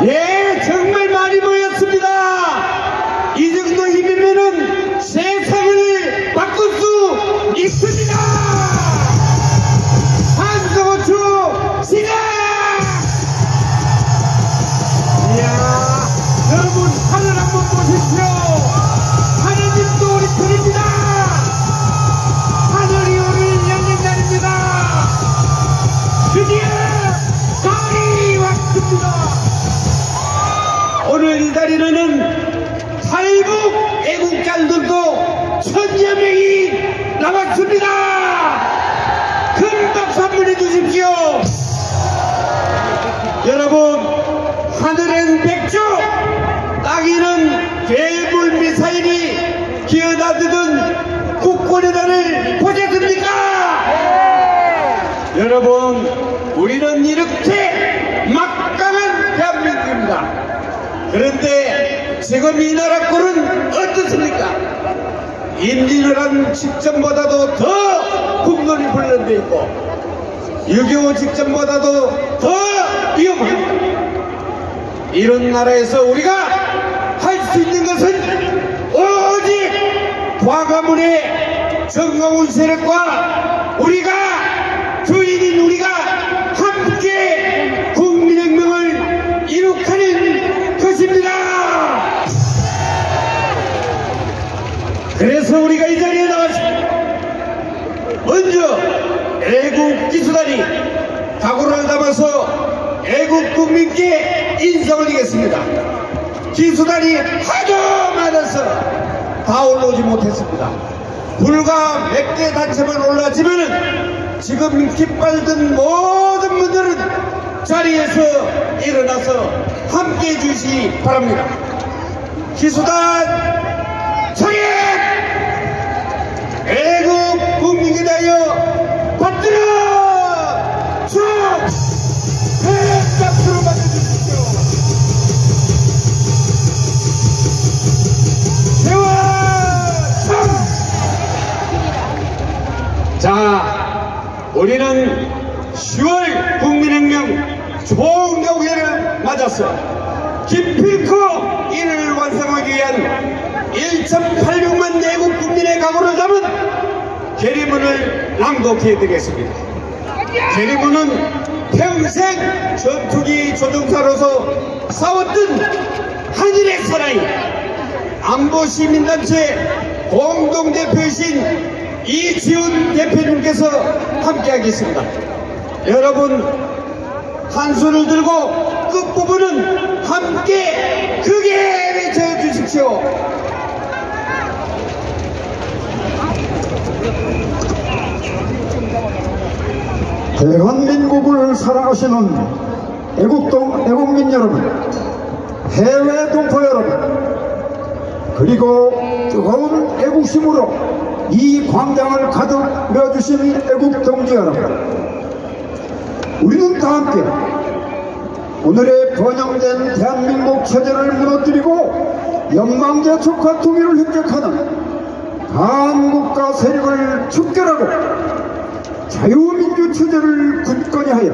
예, 정말 많이 모였습니다. 이 정도 힘이면은 세상을 바꿀 수 있습니다. 한성호추 시작! 이야, 여러분 하늘 한번 보십시오. 하느님도 우리 편입니다. 하늘이 오늘 열린 날입니다. 드디어 가을이 왔습니다. 오늘 이 자리에는 탈북 애국자들도 1000여 명이 나왔습니다. 큰 박수 한번 해주십시오. 여러분, 하늘엔 백조, 땅에는 괴물 미사일이 기어다니던 국군의 날을 보셨습니까? 여러분, 우리는 이렇게 막강한 대한민국입니다. 그런데 지금 이 나라 꼴은 어떻습니까? 임진왜란 직전보다도 더 국론이 불련돼 있고 6.25 직전보다도 더 위험합니다. 이런 나라에서 우리가 할 수 있는 것은 오직 광화문의 정강훈 세력과 우리가 주인인 우리가 함께 국민혁명을 이룩하는 것입니다. 그래서 우리가 이 자리에 나왔습니다. 먼저 애국기수단이 각오를 담아서 애국국민께 인사를 드리겠습니다. 기수단이 하도 많아서 다 올라오지 못했습니다. 불과 몇 개 단체만 올라왔지만은 지금 깃발 든 모든 분들은 자리에서 일어나서 함께 해주시기 바랍니다. 기수단 청해! 애국 국민에 대하여 받들어! 쭉! 큰 박수로 맞아주십시오. 세월! 자, 우리는 10월 국민혁명 종료회를 맞아서 기필코 이를 완성하기 위한 1,800만 내국 국민의 각오를 담은 계리문을 낭독해드리겠습니다. 계리문은 평생 전투기 조종사로서 싸웠던 한일의 사나이 안보시민단체 공동대표이신 이지훈 대표님께서 함께하겠습니다. 여러분, 한 손을 들고 끝부분은 함께 크게 외쳐주십시오. 대한민국을 사랑하시는 애국민 여러분, 해외 동포 여러분, 그리고 뜨거운 애국심으로 이 광장을 가득 메워주신 애국 동지 여러분, 우리는 다 함께 오늘의 번영된 대한민국 체제를 무너뜨리고 연방제촉과 통일을 획득하는 한국가 세력을 척결하고 자유민주 체제를 굳건히 하여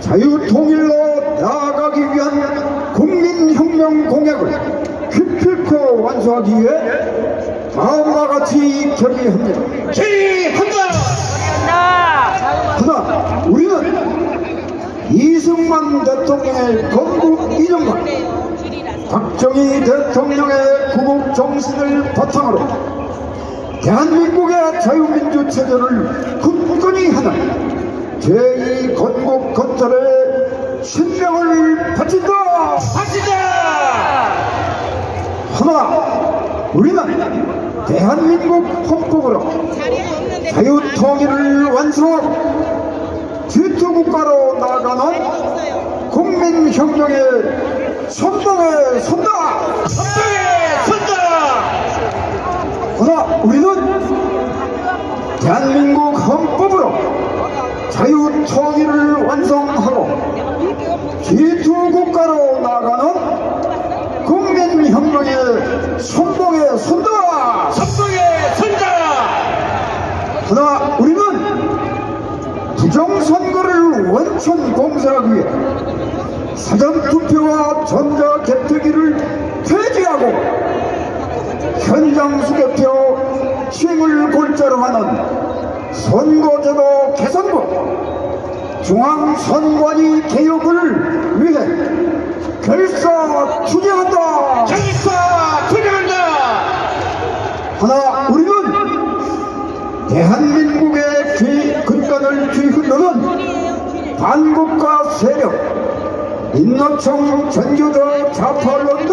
자유통일로 나아가기 위한 국민혁명 공약을 기필코 완수하기 위해 다음과 같이 결의합니다. 결의한다! 하나, 우리는 이승만 대통령의 건국 이념과 박정희 대통령의 구국 정신을 바탕으로 대한민국의 자유민주 체제를 굳건히 하는 제2 건국 건설에 신명을 바친다! 하나, 우리는 대한민국 헌법으로 자유통일을 완수하고 지투국가로 나아가는 국민혁명의 선봉에 선다! 그러나 우리는 대한민국 헌법으로 자유통일을 완성하고 지투국가로 나아가는 국민혁명의 선봉에 선다! 그러나 우리는 부정선거를 원천 봉쇄하기 위해 사전투표와 전자개표기를 폐지하고 현장수개표 시행을 골자로 하는 선거제도 개선과 중앙선관위 개혁을 위해 결사투쟁한다. 하나 우리는 대한민국의 근간을 뒤흔드는 반국가 세력, 인노총 전교조 좌파론 등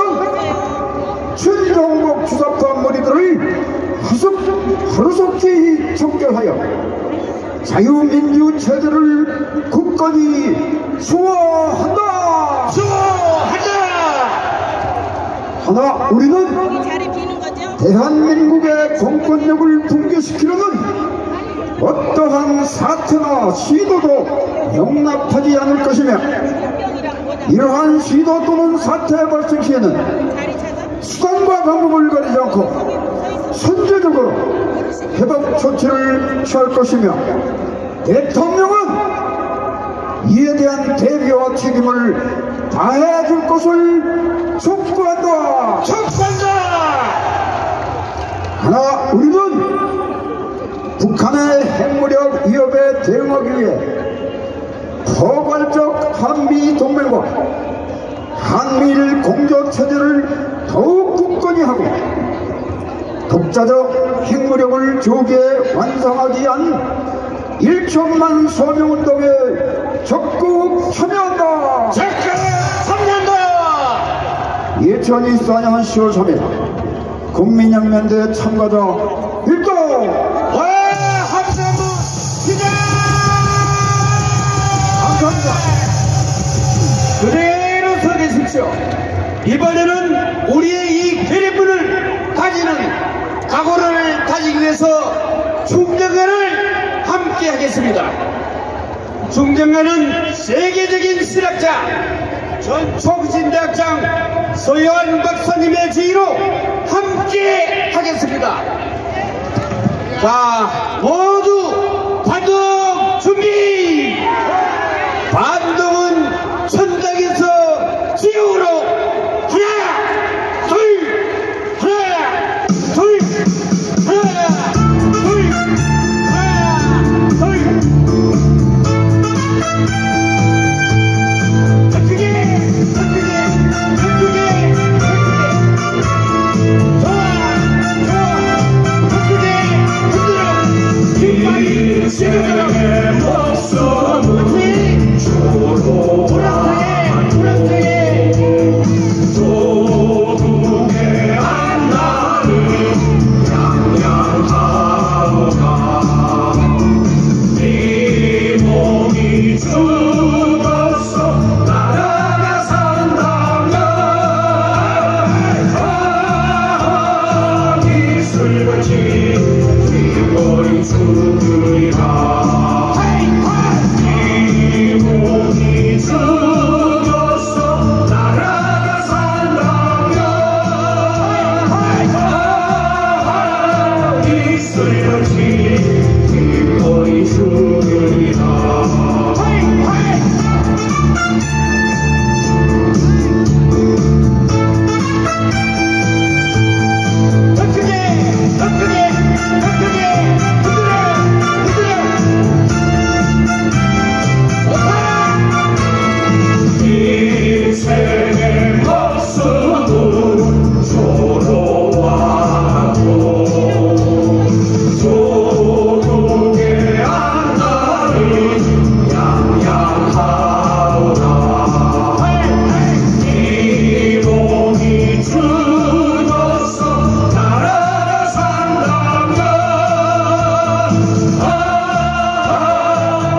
친정국 주사파 무리들을 하루속히 척결하여 자유민주 체제를 굳건히 수호한다. 하나 우리는 대한민국의 공권력을 붕괴시키려는 어떠한 사태나 시도도 용납하지 않을 것이며, 이러한 시도 또는 사태 발생 시에는 수단과 방법을 가리지 않고 선제적으로 해법 조치를 취할 것이며, 대통령은 이에 대한 대비와 책임을 다해 줄 것을 촉구한다. 하나 우리는 북한의 핵무력 위협에 대응하기 위해 포괄적 한미 동맹과 한미일 공조체제를 더욱 굳건히 하고 독자적 핵무력을 조기에 완성하기 위한 1천만 서명운동에 적극 참여한다. 2024년 10월 3일 국민혁명대 참가자 일동 함사부 시작! 감사합니다. 그대로 서 계십시오. 이번에는 우리의 이 괴뢰분을 가지는 각오를 다지기 위해서 중정가를 함께 하겠습니다. 중정가는 세계적인 실학자 전초진대학장 서요한 박사님의 지휘로 함께 하겠습니다. 자, 모두 반동 준비! 반동은 천장에서 지우로 하나, 둘, 하나, 둘, 하나, 둘, 하나, 둘. 인생의 목숨은 초로하니 조국의 안나를 양양하오가 네 몸이 죽었어 나라가 산다면 이슬같이 기꺼이 죽으리라. 이 몸이 죽었어 나라가 산다면 이슬같이 기꺼이 죽으리라. 인생의 목숨은 초로하고 조국의 안나를 양양하오라. 이 몸이 죽었어 나라가 산다면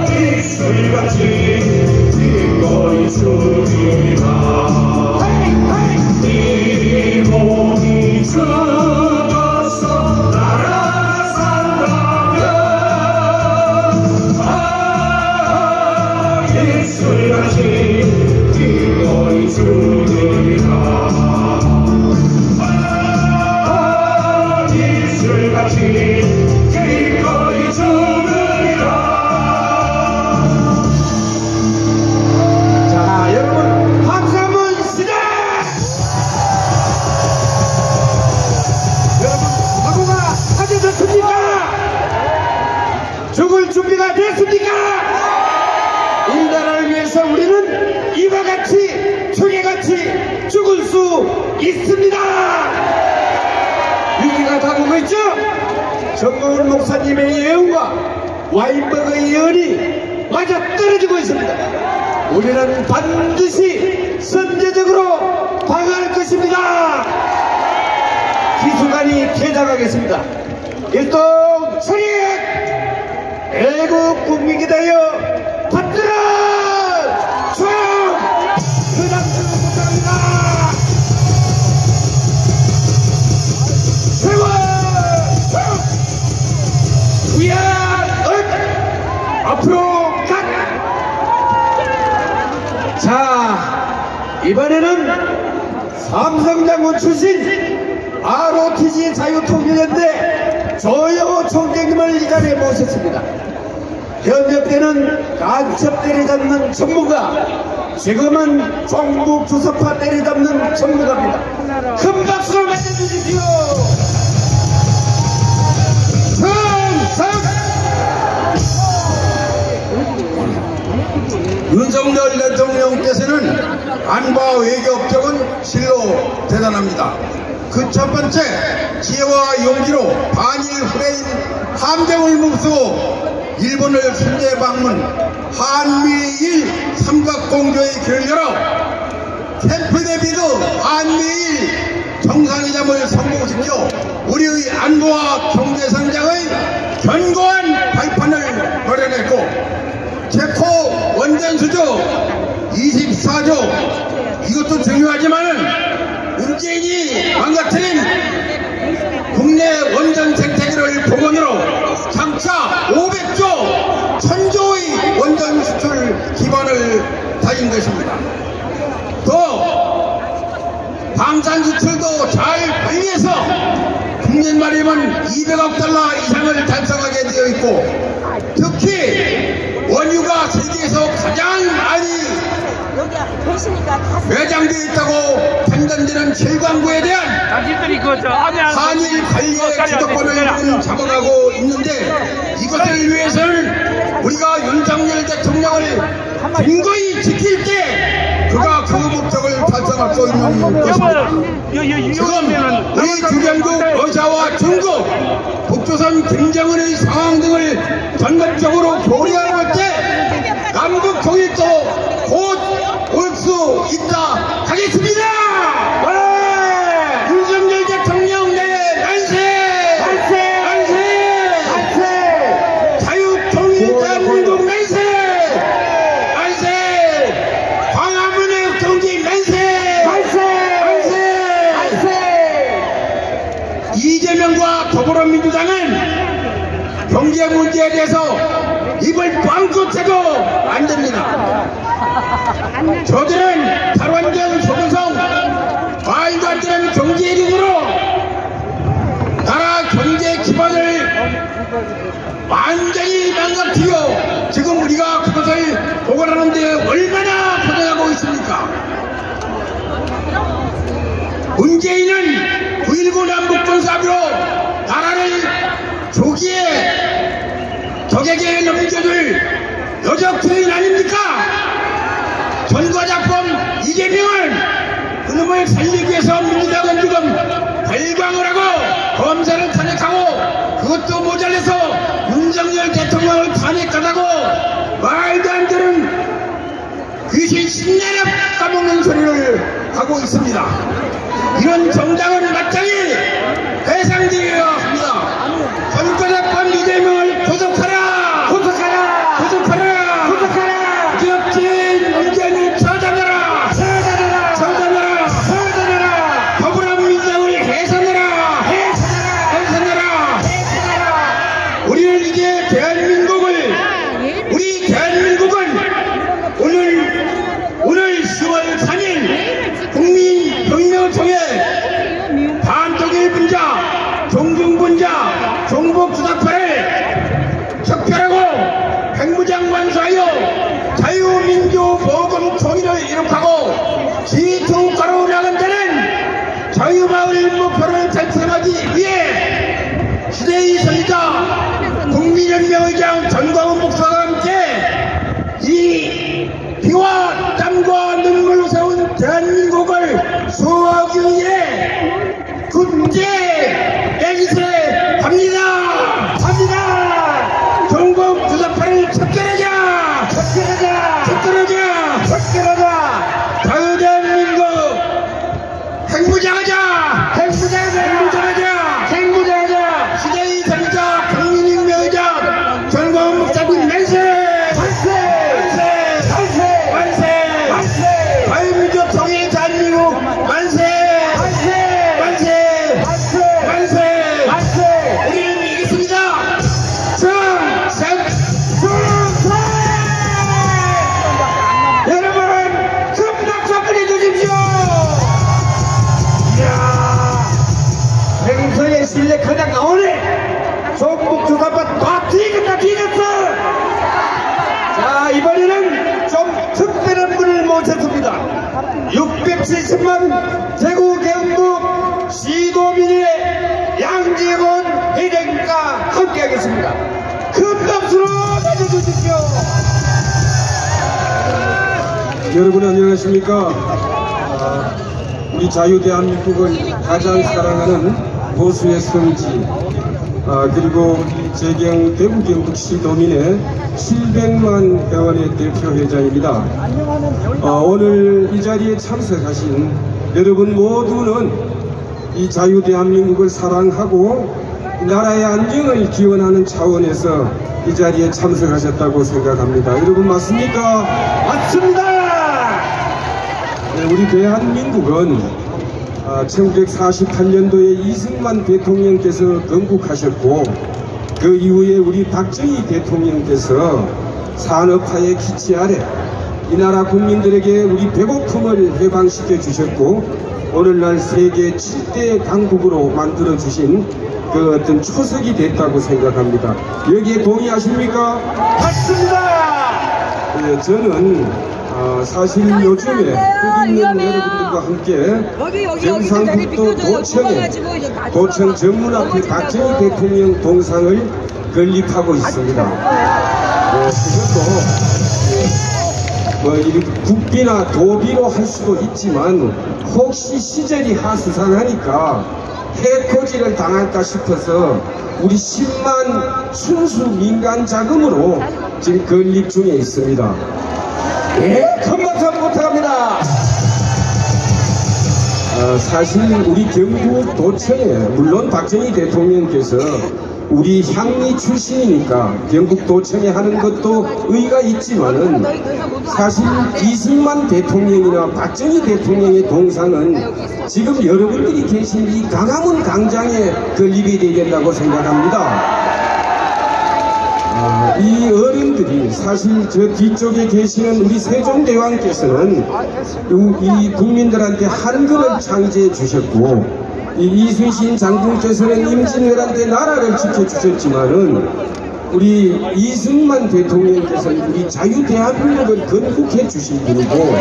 이슬같이 기꺼이 죽으리라. 네 몸이 죽었어 나라가 산다면 이슬같이 기꺼이 죽으리라. 이슬같이 기꺼이 죽으리라. 자, 여러분 있습니다. 위기가 다가오고 있죠. 정광훈 목사님의 예언과 와인버그의 예언이 맞아 떨어지고 있습니다. 우리는 반드시 선제적으로 방어할 것입니다. 기수관이 개장하겠습니다. 일동 처리액 애국 국민이 되어 받들어 총 그당수 못합니다. 세월 총 위안 앞으로 갓. 자, 이번에는 삼성장군 출신 ROTC 자유통일연대 조영호 총장님을 이 자리에 모셨습니다. 현역 때는 간첩 때려잡는 전문가, 지금은 종북 주석파 때려잡는 전문가입니다. 큰 박수를 맞춰주십시오. 윤석열 대통령께서는 안보와 외교 업적은 실로 대단합니다. 그 첫 번째, 지혜와 용기로 반일 후레인 함정을 무릅쓰고 일본을 순례 방문, 한미일 삼각공조의 결과로 캠프 데비드 한미일 정상회담을 성공시켜 우리의 안보와 경제 성장의 견고한 발판을 마련했고, 체코 원전 수주 24조, 이것도 중요하지만은 문재인이 망가뜨린 국내 원전 생태계를 복원으로 장차 500조, 1000조의 원전 수출 기반을 다진 것입니다. 또 방산 수출도 잘 관리해서 금년 말이면 200억 달러 이상을 달성하게 되어 있고, 특히 원유가 세계에서 가장 많이 매장되어 있다고 판단되는 철강구에 대한 한일 관리의 주도권을 잡아가고 있는데, 이것을 위해서는 우리가 윤석열 대통령을 근거히 지킬 때 그가 그 목적을 달성할 수 있는 것입니다. 지금 우리 주변국 러시아와 중국, 북조선 김정은의 상황 등을 전격적으로 교리하고 때 남북 통일도 곧 올 수 있다 하겠습니다. 윤석열 대통령 내 만세! 만세! 만세! 만세! 자유통일 대한민국 만세! 만세! 광화문의 동지 만세! 만세! 만세! 만세! 이재명과 더불어민주당은 경제 문제에 대해서 입을 꽝긋 해도 안 됩니다. 저들은 탈원전 소금성 말도 안 되는 경제 이익으로 나라 경제 기반을 완전히 망가뜨려 지금 우리가 그것을 복원하는 데 얼마나 고생하고 있습니까? 문재인은 9.19 남북군사합의로 나라를 조기에 적에게 넘겨줄 여적주인 아닙니까? 전과자범 이재명은 그놈을 살리기 위해서 민주당은 지금 발광을 하고 검사를 탄핵하고, 그것도 모자라서 윤석열 대통령을 탄핵하다고 말도 안 되는 귀신 신내려 까먹는 소리를 하고 있습니다. 이런 정당은 마땅히 해상되어야 합니다. 전과자범 이재명을 구속하라! 구속하라! 구속하라! 구속하라! 기업진 문재인을 처단하라! 처단하라! 처단하라! 처단하라! 더불어민주당을 해산하라! 해산하라! 해산하라! 해산하라! 우리는 이제 우리 대한민국은 오늘 10월 3일 국민혁명을 통해 반독일 분자, 종중분자, 종북주사파를 척결하고 백무장 완수하여 자유민주보건 통일을 이룩하고 G2가로 나간다는 자유마을 목표를 달성하기 위해 시대의 선지자 국민혁명의장 전광훈 목사와 함께 이 피와 땀과 눈물로 세운 대한민국을 수호하기 위해 군대 맹세합니다. 경북 주사파를 척결하자. 자유대한민국 행무장하자. 시대의 선지자 강민익명의장 전광훈 목사님 맹세. 자유민족 통일 대한민국 만세. 우리는 이기습니다. 여러분 큰 박수 보내주십시오. 이야, 행서의 실내 그냥 나오네. 종북 주사파 다 뒤졌어. 자, 이번에는 좀 특별한 분을 모셨습니다. 670만 대구 경북 시도민의 양재원 회장님과 함께하겠습니다. 큰 박수로 맞아주십시오. 여러분 안녕하십니까. 우리 자유대한민국을 가장 사랑하는 보수의 성지, 그리고 우리 재경 대구 경북 시도민의 700만 회원의 대표회장입니다. 오늘 이 자리에 참석하신 여러분 모두는 이 자유대한민국을 사랑하고 나라의 안정을 기원하는 차원에서 이 자리에 참석하셨다고 생각합니다. 여러분 맞습니까? 맞습니다. 네, 우리 대한민국은 1948년도에 이승만 대통령께서 건국하셨고, 그 이후에 우리 박정희 대통령께서 산업화의 기치 아래 이 나라 국민들에게 우리 배고픔을 해방시켜 주셨고, 오늘날 세계 7대 강국으로 만들어 주신 그 어떤 초석이 됐다고 생각합니다. 여기에 동의하십니까? 맞습니다. 네, 저는 사실 요즘에 여기 있는 여러분들과 함께 경상북도 도청 정문 앞에 박정희 대통령 동상을 건립하고 있습니다. 그것도 이 국비나 도비로 할 수도 있지만 혹시 시절이 하수상하니까 해코지를 당할까 싶어서 우리 10만 순수 민간 자금으로 지금 건립 중에 있습니다. 예, 큰 박수 한번 부탁합니다. 사실 우리 경북 도청에 물론 박정희 대통령께서 우리 향리 출신이니까 경북 도청에 하는 것도 의의가 있지만은 사실 이승만 대통령이나 박정희 대통령의 동상은 지금 여러분들이 계신 이 강화문 광장에 건립이 되어야 된다고 생각합니다. 이 어른들이 사실 저 뒤쪽에 계시는 우리 세종대왕께서는 이 국민들한테 한글을 창제해 주셨고, 이 이순신 장군께서는 임진왜란 때 나라를 지켜주셨지만은 우리 이승만 대통령께서는 우리 자유대한민국을 건국해 주신 분이고,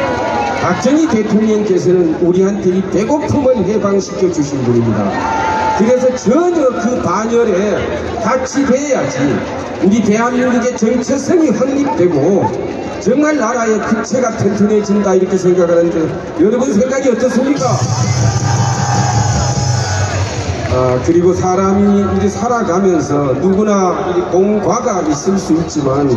박정희 대통령께서는 우리한테 이 배고픔을 해방시켜 주신 분입니다. 그래서 전혀 그 반열에 같이 돼야지 우리 대한민국의 정체성이 확립되고 정말 나라의 국체가 튼튼해진다, 이렇게 생각하는데 여러분 생각이 어떻습니까? 그리고 사람이 이렇게 살아가면서 누구나 공과가 있을 수 있지만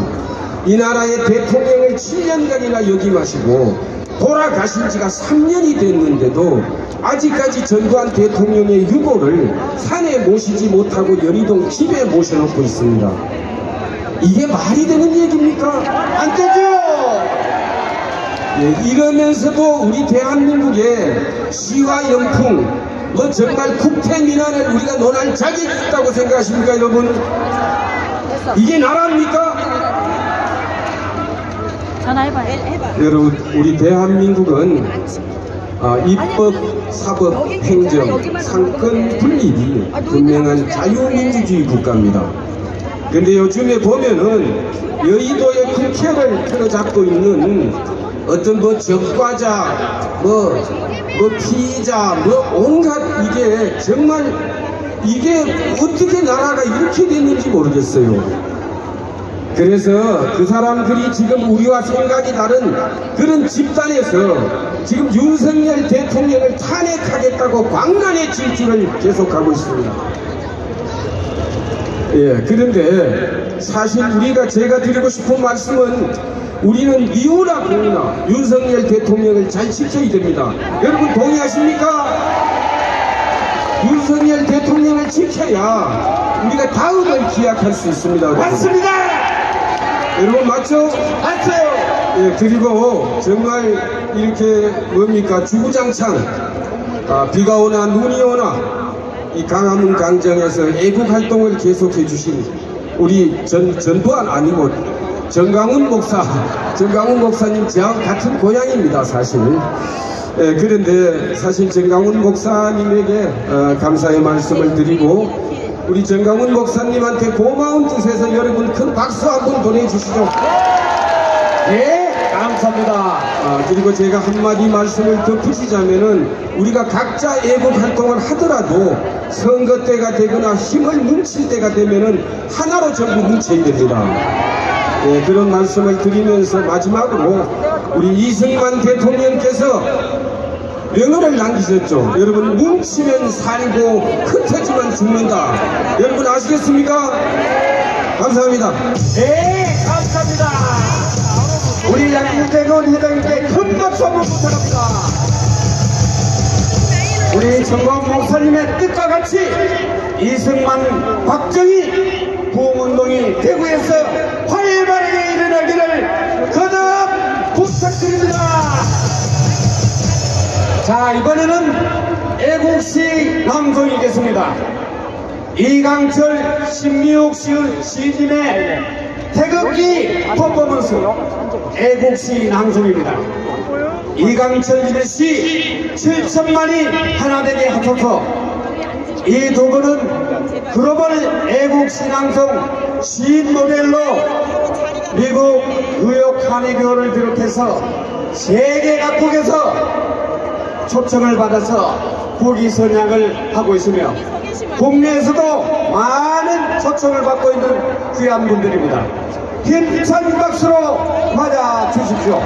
이 나라의 대통령을 7년간이나 역임하시고 돌아가신 지가 3년이 됐는데도 아직까지 전두환 대통령의 유고를 산에 모시지 못하고 연희동 집에 모셔놓고 있습니다. 이게 말이 되는 얘기입니까? 안 되죠. 예, 이러면서도 우리 대한민국의 시와 영풍, 정말 국태민안을 우리가 논할 자격이 있다고 생각하십니까, 여러분? 이게 나라입니까? 전화해봐. 여러분, 우리 대한민국은 입법, 사법, 행정, 상권 분립이 분명한 자유민주주의 국가입니다. 근데 요즘에 보면은 여의도의 국회를 틀어잡고 있는 어떤 적과자, 피의자, 온갖 이게 정말 이게 어떻게 나라가 이렇게 됐는지 모르겠어요. 그래서 그 사람들이 지금 우리와 생각이 다른 그런 집단에서 지금 윤석열 대통령을 탄핵하겠다고 광란의 질주를 계속하고 있습니다. 예, 그런데 사실 제가 드리고 싶은 말씀은 우리는 미우나 공우나 윤석열 대통령을 잘 지켜야 됩니다. 여러분 동의하십니까? 윤석열 대통령을 지켜야 우리가 다음을 기약할 수 있습니다. 맞습니다. 여러분 맞죠? 맞아요. 예, 그리고 정말 이렇게 뭡니까 주구장창 비가 오나 눈이 오나 이 강화문 강정에서 애국활동을 계속해 주신 우리 전두환 아니고 정강훈 목사님 저하고 같은 고향입니다 사실. 예, 그런데 사실 정강훈 목사님에게 감사의 말씀을 드리고 우리 정강훈 목사님한테 고마운 뜻에서 여러분 큰 박수 한번 보내주시죠. 네, 감사합니다. 그리고 제가 한마디 말씀을 덧붙이자면은 우리가 각자 애국 활동을 하더라도 선거 때가 되거나 힘을 뭉칠 때가 되면은 하나로 전부 뭉쳐야 됩니다. 예, 그런 말씀을 드리면서 마지막으로 우리 이승만 대통령께서 명언을 남기셨죠. 여러분 뭉치면 살고 흩어지면 죽는다. 여러분 아시겠습니까? 감사합니다. 네, 감사합니다. 우리 양국대원 회장님께 큰 박수 한번 부탁합니다. 우리 정광훈 목사님의 뜻과 같이 이승만, 박정희 부흥운동이 대구에서 활발하게 일어나기를 거듭 부탁드립니다. 자, 이번에는 애국시 낭송이겠습니다. 이강철, 신미옥 시인님의 태극기 퍼포먼스 애국시 낭송입니다. 이강철님의 시 7천만이 하나되게 하소서. 이 두 분은 글로벌 애국시 낭송 시인 모델로 미국 뉴욕 카네기홀을 비롯해서 세계 각국에서 초청을 받아서 국위 선양을 하고 있으며 국내에서도 많은 초청을 받고 있는 귀한 분들입니다. 힘찬 박수로 맞아 주십시오.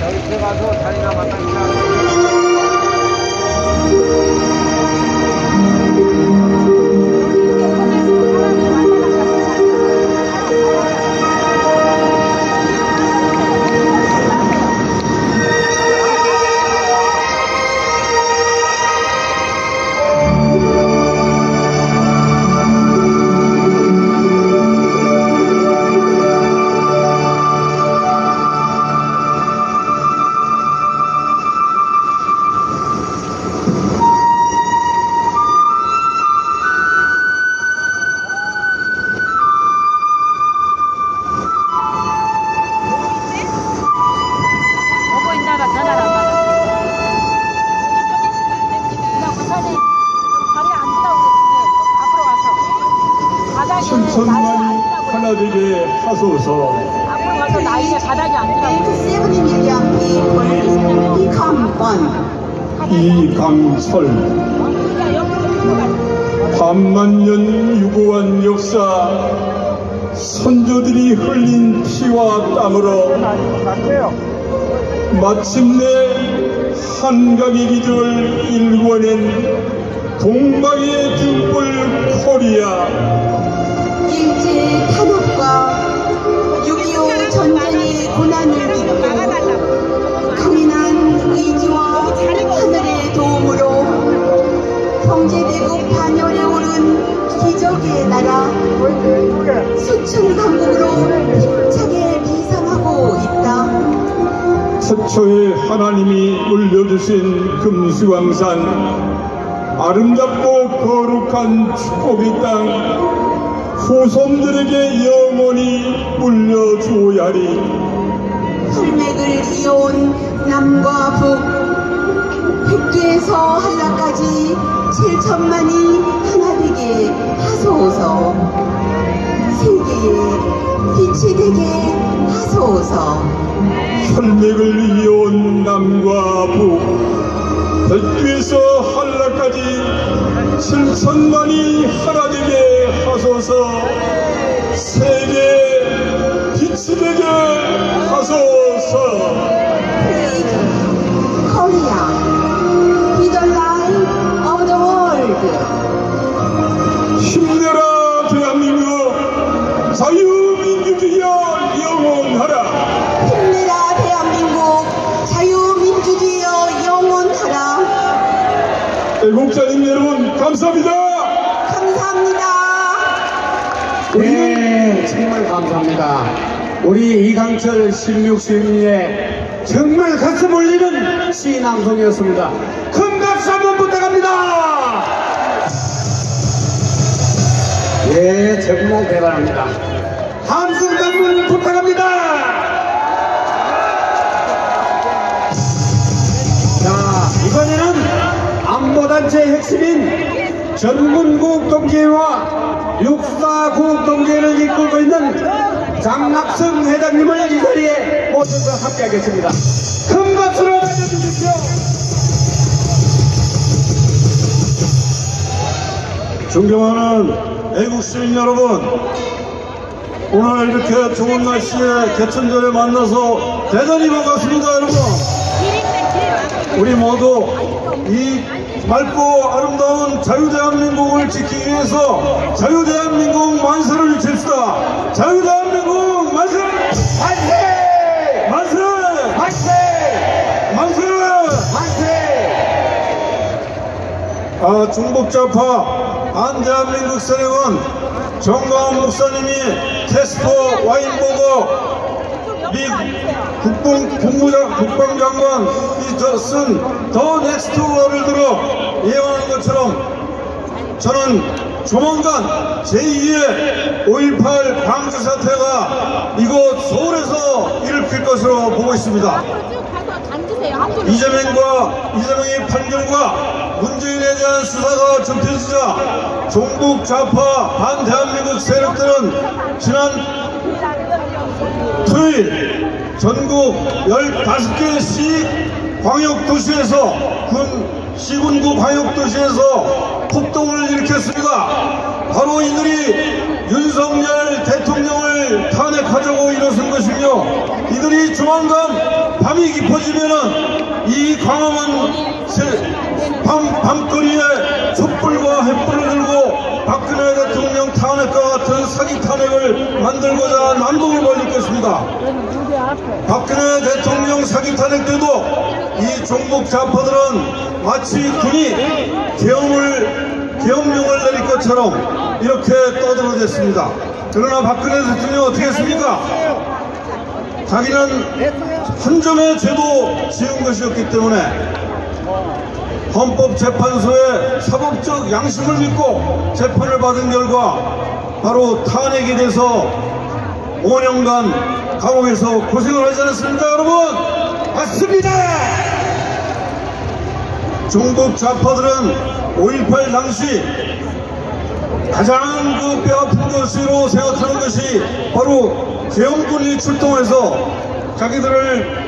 여기 들어가서 자리나 만나니까. 천만이 하나 되게 하소서. 앞으로 가서 나이가 바닥이 안 들어가고 70 million people become one. 이강철 반만년 유구한 역사 선조들이 흘린 피와 땀으로 마침내 한강의 기적을 일궈낸 동방의 등불 코리아. 일제 탄압과 6.25 전쟁의 고난을 잊고 강인한 의지와 하늘의 도움으로 경제대국 반열에 오른 기적의 나라 수춘 강국으로 힘차게 비상하고 있다. 태초에 하나님이 물려주신 금수강산 아름답고 거룩한 축복의 땅 후손들에게 영원히 물려주어야 하리. 혈맥을 이어온 남과 북 백두에서 한라까지 7천만이 하나 되게 하소서. 세계에 빛이 되게 하소서. 혈맥을 이어온 남과 북 백두에서 한라까지 7천만이 하나 되게 하소서. 세계 빛이 되게 하소서. Please, Korea, be the light of the world. 힘내라 대한민국, 자유민주주의여 영원하라. 힘내라 대한민국, 자유민주주의여 영원하라. 애국자님 여러분 감사합니다. 감사합니다. 네, 정말 감사합니다. 우리 이강철 16시민의 정말 가슴 울리는 시낭송이었습니다. 큰 박수 한번 부탁합니다. 예, 정말 대단합니다. 함성 한번 부탁합니다. 자, 이번에는 안보단체 핵심인 전문국 동지회와 육사국 동지회를 이끌고 있는 장학성 회장님을 이 자리에 모셔서 함께하겠습니다. 큰 박수로 맞아주십시오. 존경하는 애국시민 여러분, 오늘 이렇게 좋은 날씨에 개천절에 만나서 대단히 반갑습니다. 여러분, 우리 모두 이 맑고 아름다운 자유대한민국을 지키기 위해서 자유대한민국 만세를 칩시다. 자유대한민국 만세! 만세! 만세! 만세! 만세! 만세! 중북좌파 반대한민국 세력은 정광훈 목사님이 캐스퍼 와인버거 미 국방장관 쓴 더 넥스트 월드로 예언한 것처럼 저는 조만간 제2의 5.18 방주 사태가 이곳 서울에서 일으킬 것으로 보고 있습니다. 이재명의 판결과 문재인에 대한 수사가 접혀지자 종북 좌파 반대한민국 세력들은 지난 토요일 전국 15개 광역도시에서 시군구 광역도시에서 폭동을 일으켰습니다. 바로 이들이 윤석열 대통령을 탄핵하자고 일어선 것이며, 이들이 조만간 밤이 깊어지면은 이 광화문 밤거리에 촛불과 횃불을 들고 박근혜 대통령 탄핵과 같은 사기 탄핵을 만들고자 난동을 벌일 것입니다. 박근혜 대통령 사기 탄핵 때도 이 종북 좌파들은 마치 군이 계엄령을 내릴 것처럼 이렇게 떠들어댔습니다. 그러나 박근혜 대통령이 어떻게 했습니까? 자기는 한 점의 죄도 지은 것이었기 때문에 헌법재판소의 사법적 양심을 믿고 재판을 받은 결과 바로 탄핵이 돼서 5년간 감옥에서 고생을 하지 않았습니까, 여러분? 맞습니다. 중국 좌파들은 5.18 당시 가장 뼈아픈 것으로 생각하는 것이 바로 계엄군이 출동해서 자기들을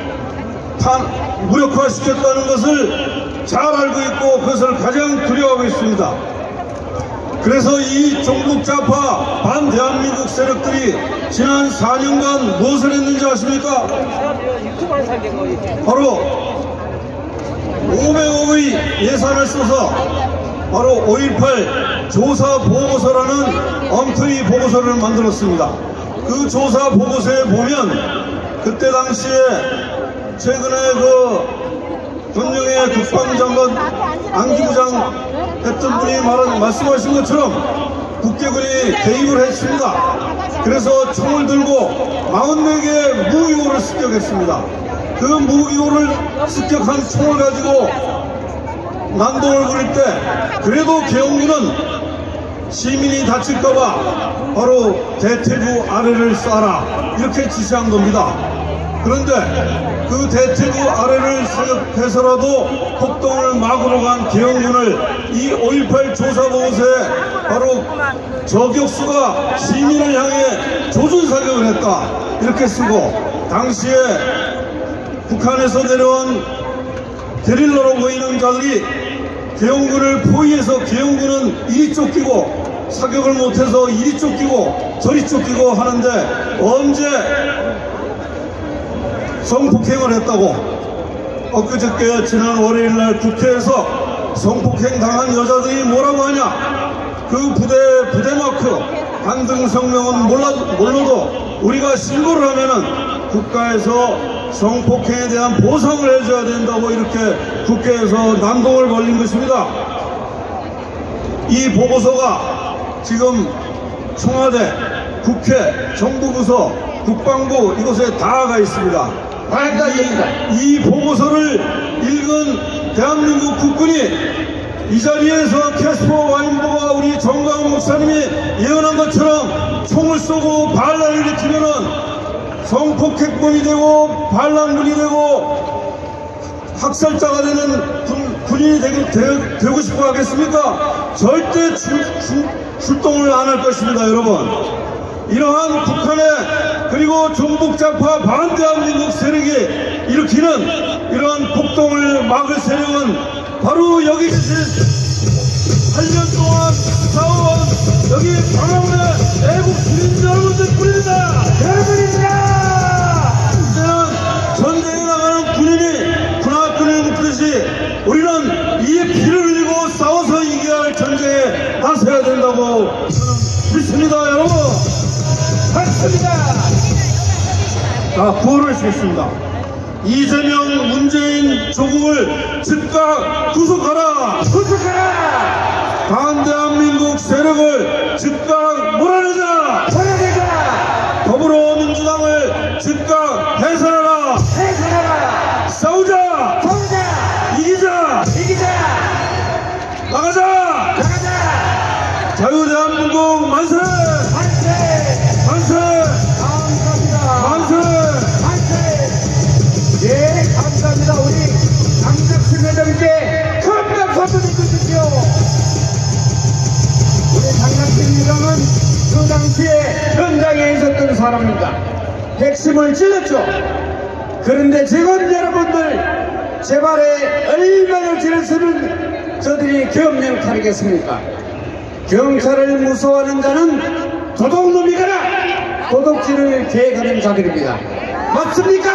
무력화시켰다는 것을 잘 알고 있고 그것을 가장 두려워하고 있습니다. 그래서 이 종북 좌파 반대한민국 세력들이 지난 4년간 무엇을 했는지 아십니까? 바로 500억의 예산을 써서 바로 5.18 조사 보고서라는 엉터리 보고서를 만들었습니다. 그 조사 보고서에 보면 그때 당시에 최근에 전영의 국방장관 안기부장 했던 분이 말씀하신 것처럼 국개군이 개입을 했습니다. 그래서 총을 들고 44개의 무기고를 습격했습니다. 그 무기고를 습격한 총을 가지고 난동을 부릴 때 그래도 계엄군은 시민이 다칠까봐 바로 대퇴구 아래를 쏴라 이렇게 지시한 겁니다. 그런데 그 대퇴구 아래를 사격해서라도 폭동을 막으러 간 계엄군을 이 5.18 조사보고서에 바로 저격수가 시민을 향해 조준사격을 했다 이렇게 쓰고, 당시에 북한에서 내려온 게릴라로 보이는 자들이 계엄군을 포위해서 계엄군은 이리 쫓기고 사격을 못해서 이리 쫓기고 저리 쫓기고 하는데 언제 성폭행을 했다고? 엊그저께 지난 월요일날 국회에서 성폭행 당한 여자들이 뭐라고 하냐? 그 부대 마크 반등 성명은 몰라도 우리가 신고를 하면은 국가에서 성폭행에 대한 보상을 해줘야 된다고 이렇게 국회에서 난동을 벌린 것입니다. 이 보고서가 지금 청와대, 국회, 정부부서, 국방부 이곳에 다 가 있습니다. 이 보고서를 읽은 대한민국 국군이 이 자리에서 캐스퍼 와인버가 우리 정광훈 목사님이 예언한 것처럼 총을 쏘고 반란을 일으키면은 성폭행범이 되고 반란군이 되고 학살자가 되는 군인이 되고 싶어 하겠습니까? 절대 출동을 안 할 것입니다, 여러분. 이러한 북한의 그리고 종북자파 반대한민국 세력이 일으키는 이러한 폭동을 막을 세력은 바로 여기 계신 8년 동안 싸워온 여기 광화문의 애국 주민 여러분들 뿐입니다. 여러분입니다. 이제는 전쟁에 나가는 군인이 군악군을 묻듯이 우리는 이 피를 흘리고 싸워서 이겨야 할 전쟁에 나서야 된다고 저는 믿습니다. 여러분 맞습니다. 자, 구호를 하시겠습니다. 이재명, 문재인, 조국을 즉각 구속하라! 구속하라! 반대한민국 세력을 즉각 몰아내자! 몰아내자! 더불어민주당을 즉각 해산하라! 해산하라! 싸우자! 싸우자! 이기자! 이기자! 나가자! 나가자! 자유대한민국 만세! 만세! 만세! 감사합니다. 만세! 예, 감사합니다. 우리 장작춘 회장님께 큰 박수 한번 해주십시오. 우리 장작춘 회장은 그 당시에 현장에 있었던 사람입니다. 핵심을 찔렀죠. 그런데 지금 여러분들 제 발에 얼마나 지르서는 저들이 계엄령 타르겠습니까? 경찰을 무서워하는 자는 도둑놈이거나 도둑질을 계획하는 자들입니다. 맞습니까?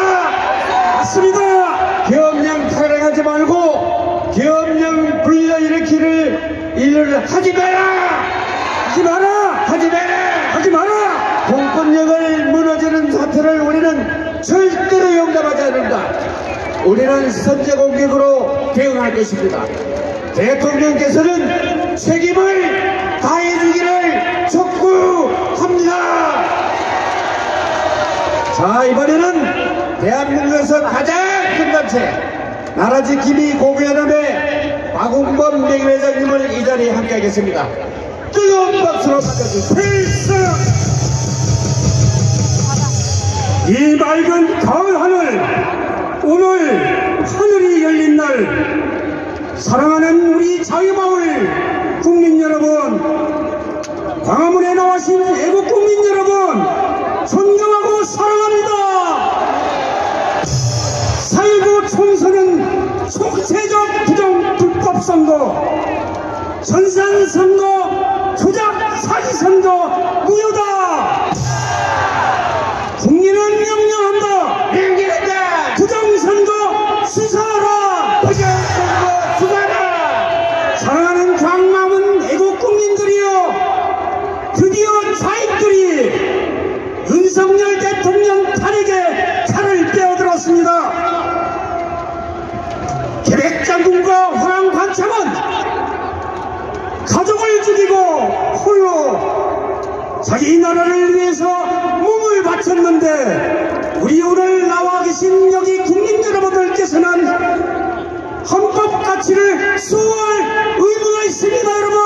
맞습니다. 계엄령 타령하지 말고 계엄령 불러일으키를 일을 하지 마라. 하지 마라. 하지 마라. 하지 마라. 공권력을 무너지는 사태를 우리는 절대로 용납하지 않는다. 우리는 선제 공격으로 대응할 것입니다. 대통령께서는 책임을 다해주기를 촉구합니다. 자, 이번에는 대한민국에서 가장 큰 단체 나라지킴이 고구연합의 박웅범 명예회장님을 이 자리에 함께하겠습니다. 뜨거운 박수로 맞아주세요. 이 맑은 가을 하늘, 오늘 하늘이 열린 날, 사랑하는 우리 자유마을 국민 여러분, 광화문에 나와신 애국 국민 여러분, 존경하고 사랑합니다. 4.19 총선은 총체적 부정 불법 선거, 전산 선거, 조작 사기 선거 무효다. 국민은 명령한다. 명령한다. 부정 선거 수사하라. 부정 선거 수사하라. 사랑하는 광화문 애국 국민들이여, 드디어 좌익들이 윤석열 대통령 탄핵에 칼을 빼어들었습니다. 계백장군과 호랑관참은 가족을 죽이고 홀로 자기 나라를 위해서 몸을 바쳤는데, 우리 오늘 나와 계신 여기 국민 여러분들께서는 헌법 가치를 수호할 의무가 있습니다. 여러분,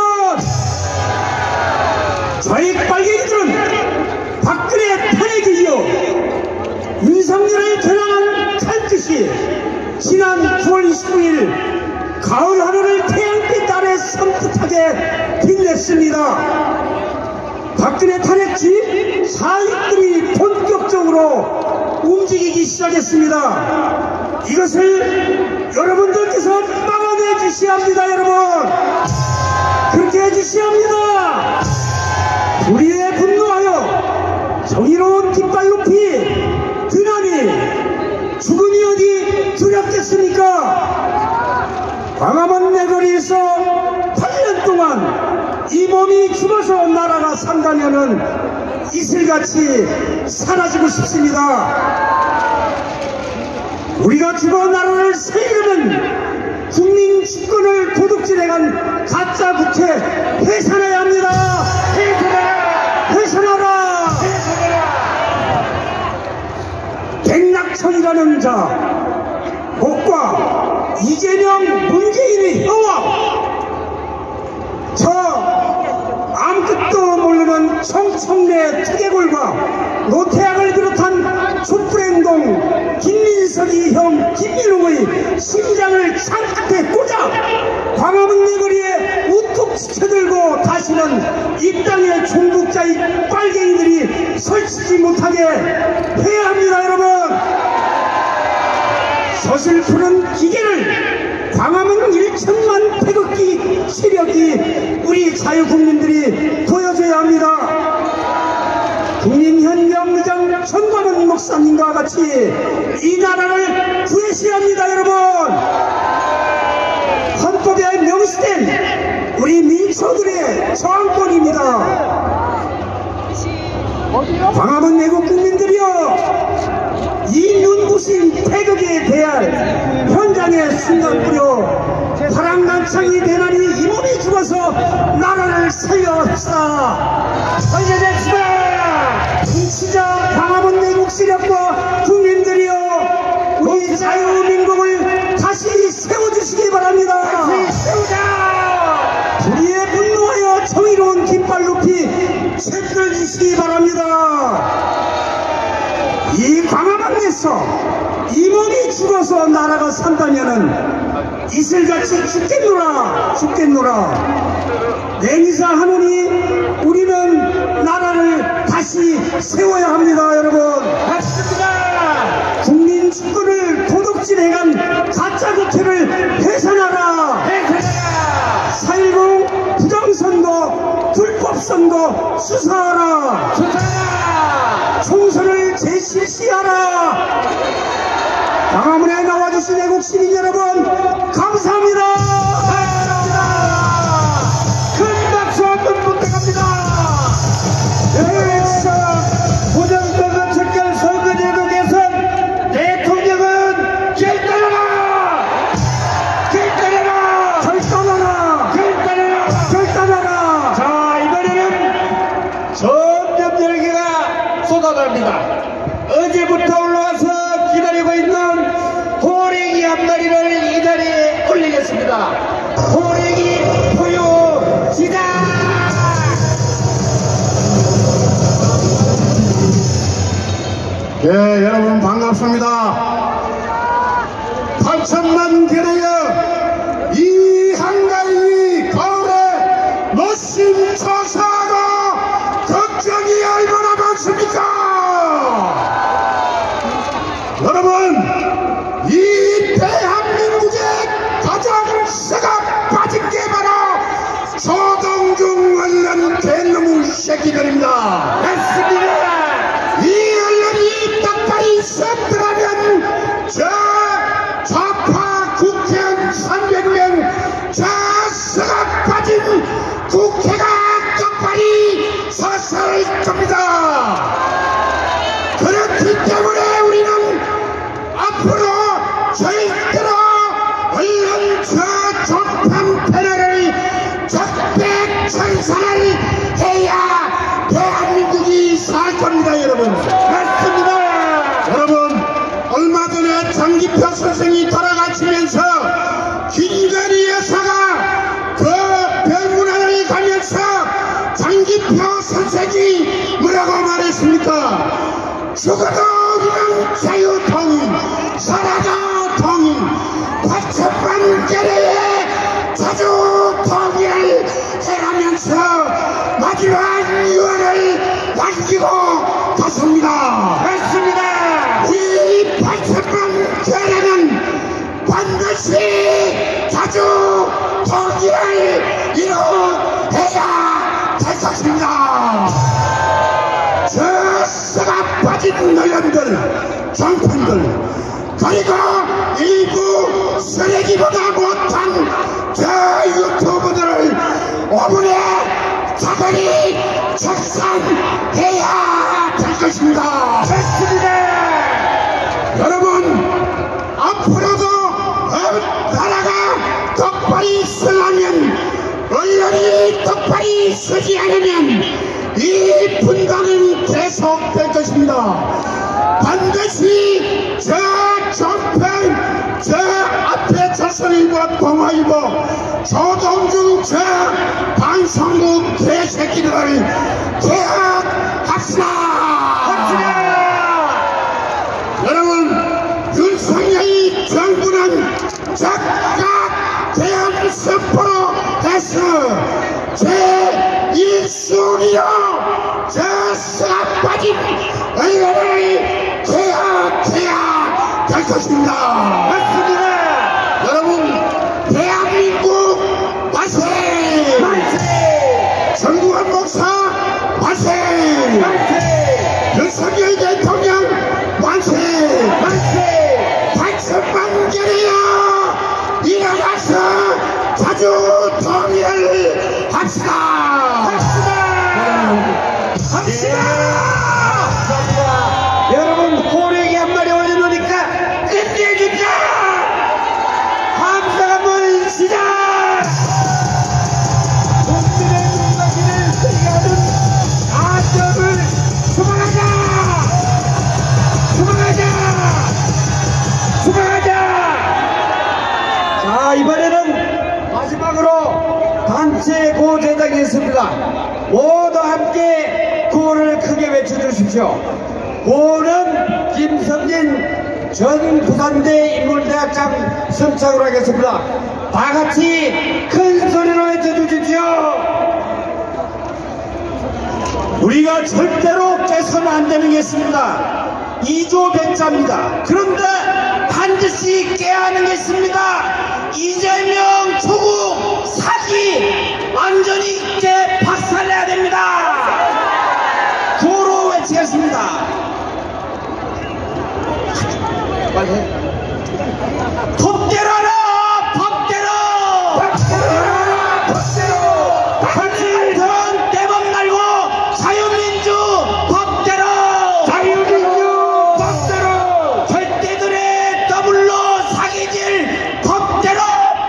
좌익 빨갱이들은 박근혜 탄핵에 이어 윤석열을 겨냥한 칼끝이 지난 9월 29일 가을 하늘을 태양빛 아래 섬뜩하게 빛냈습니다. 박근혜 탄핵지 사익들이 본격적으로 움직이기 시작했습니다. 이것을 여러분들께서 막아내 주셔야 합니다. 여러분, 그렇게 해주셔야 합니다. 우리의 분노하여 정의로운 깃발 높이 드나니 죽음이 어디 두렵겠습니까? 광화문 내거리에서 8년 동안 이 몸이 죽어서 나라가 산다면은 이슬같이 사라지고 싶습니다. 우리가 죽어 나라를 살려면 국민 주권을 도둑질해간 가짜 국회 해산해야 합니다. 해산하라. 백낙천이라는 자, 목과 이재명 문재인의 혀와 저 아무것도 모르는 청청래 투개골과 노태악을 비롯한 촛불행동 김민석이 형 김민웅의 심장을 창끝에 꽂아 광화문 내거리에 우뚝 지켜들고 다시는 이 땅의 종북자의 빨갱이들이 설치지 못하게 해야 합니다. 여러분, 서슬프는 기계를 광화문 1천만 태극기 시력이 우리 자유국민들이 보여줘야 합니다. 국민현명의장 전광훈 목사님과 같이 이 나라를 구해셔야 합니다. 여러분, 헌법에 명시된 우리 민초들의 저항권입니다. 광화문 내국 국민들이여, 이 눈부신 태극에 대한 현장의 순간 뿌려 파랑난창이 대나니 이 몸이 죽어서 나라를 살려합시다. 살려냅시다. 진짜 광화문 내국 시력과 국민들이여, 우리 자유민국을 다시 세워주시기 바랍니다. 다시 세우자. 우리의 분노하여 정의로운 깃발 높이 책들주시기 바랍니다. 이 광화문에서 이 몸이 죽어서 나라가 산다면은 이슬같이 죽겠노라. 맹사 하노니 우리는 나라를 다시 세워야 합니다. 여러분, 맞습니다. 국민 주권을 도둑질해간 가짜 국회를 해산하라. 4.10 부정선거, 불법선거 수사하라. 총선을 재실시하라. 광화문에 나와주신 애국 시민 여러분, 감사합니다. 큰 박수 한번 부탁합니다. 부정선거 척결 선거제도 개선, 대통령은 결단하라. 자, 이번에는 점점 열기가 쏟아집니다. 어제부터 올라와서 기다리고 있는 호랭이 한 마리를 이 자리에 올리겠습니다. 호랭이 포유 시작! 예, 여러분 반갑습니다. 8천만 개래여 이 한가위 가을에 노심초사하고 걱정이 얼마나 많습니까? 여러분, 이 대한민국의 가장 쇠가 빠진 게 바로 조동중 언론 개놈의 새끼들입니다. 맞습니다. 이 언론이 똑바로 섭들하면 저 좌파 국회의원 300명 저 쇠가 빠진 국회가 똑바로 서설 겁니다. 그렇기 때문에 우리는 앞으로 절대로 언론 저종편 패널을 적백청산을 해야 대한민국이 살 겁니다. 여러분, 맞습니다. 여러분, 얼마 전에 장기표 선생이 돌아가시면서 김건희 여사가 그 병문안을 가면서 장기표 선생이 뭐라고 말했습니까? 죽어도 우리는 자유통일, 살아도 통일, 8천만 개래의 자주통일을 해가면서 마지막 유언을 남기고 갔습니다. 맞습니다. 우리 8천만 개래는 반드시 자주통일을 이루어야 될 것입니다. 빠진 노연들, 정편들, 그리고 일부 쓰레기보다 못한 저 유튜브들을 오늘의 자들이 책상해야 될 것입니다. 됐습니다. 여러분, 앞으로도 나라가 똑바로 쓰려면, 언론이 똑바로 쓰지 않으면 이 분당은 계속될 것입니다. 반드시 저 정평, 저 앞에 조선일보, 동아일보, 조동중 저 방송국 개새끼들을 개혁합시다. 여러분, 윤석열이 정부는 적각 대한 선포로 해서 제1순위로 저 수갑 빠진 언론을 개혁해야 될 것입니다. 맞습니다. 여러분, 대한민국 만세! 만세! 정국원 목사 만세! 만세! 윤석열 대통령 만세! 만세! 8천만 개이여 일어나서 자주 통일을 합시다! 합시다! 여러분, 호랭이 한 마리 올려놓으니까 끝내준다! 함성 한번 시작! 국민의 눈높이를 세계하는 아점을 수방하자! 수방하자! 수방하자! 자, 이번에는 마지막으로 단체 구호제작이 있습니다. 모두 함께 구호를 크게 외쳐주십시오. 구호는 김성진 전 부산대 인문대학장 선창으로 하겠습니다. 다 같이 큰 소리로 외쳐주십시오. 우리가 절대로 깨서는 안 되는 게 있습니다. 2조 백자입니다. 그런데 반드시 깨야 하는 게 있습니다. 이재명 조국 사기 완전히 있게 박살내야 됩니다. 구호로 외치겠습니다. 법대로 하라! 법대로! 법대로 하라! 법대로! 같은 대법 날고 자유민주 법대로! 자유민주 법대로! 절대들의 더블로 사기질 법대로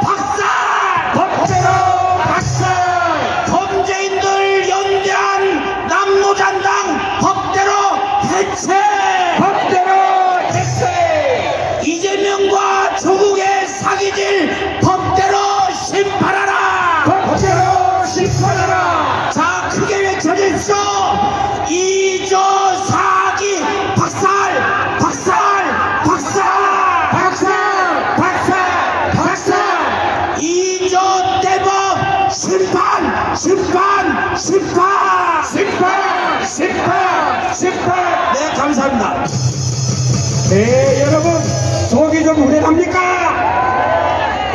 박살! 법대로 박살! 범죄인들 연대한 남노잔당 법대로 해체! 법대로 해체! 이재명과 조국의 사기질 법대로 심판하라! 법대로 심판하라! 자, 크게 외쳐주십시오! 2조 사기 박살! 박살! 박살! 박살! 박살! 박살! 2조 대법 심판! 심판! 심판! 심판! 심판! 심판! 네, 감사합니다. 네, 여러분, 속이 좀 후련합니까?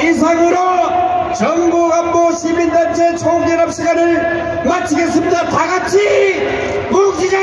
이상으로 정보간보 시민단체 총연합 시간을 마치겠습니다. 다 같이 뭉치자!